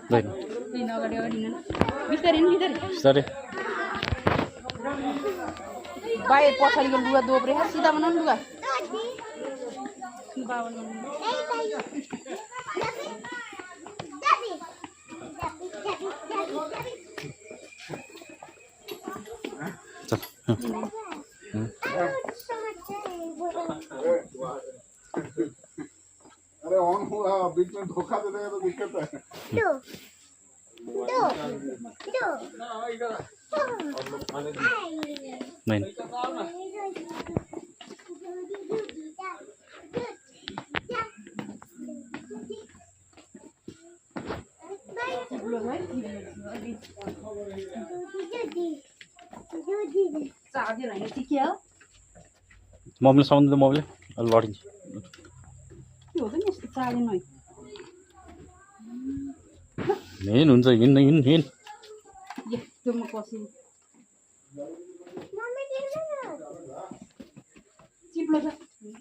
Baik. Sorry. Baik, pocari dua berapa sih dah menon dua. अरे on हुआ बीच में धोखा दे देगा तो दिक्कत है Main. Mobil sound the mobil. A lot. In.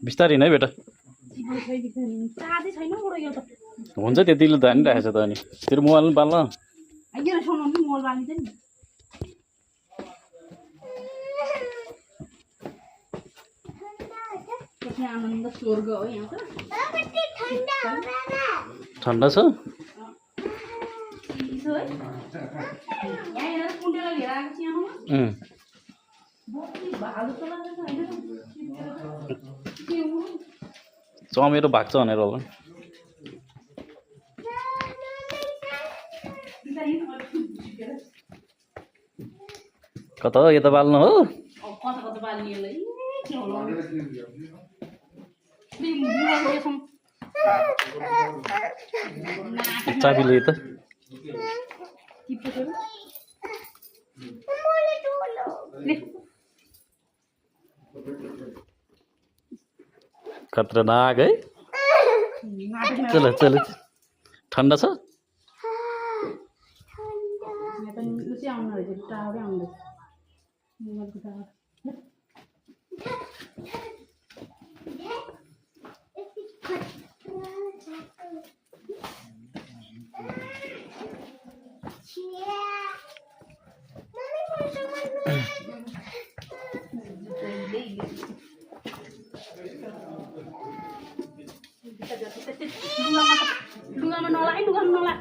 बिस्तारै नै बेटा हुन्छ त्यतिले त हानि राखेछ त अनि तेरो मोबाइल बाल्न ठन्डा छ चमेरो भाग्छ भनेर होला कता यता बाल्नु हो चाबी त खतरनाक है चल चल ठंडा छ Dua menolak.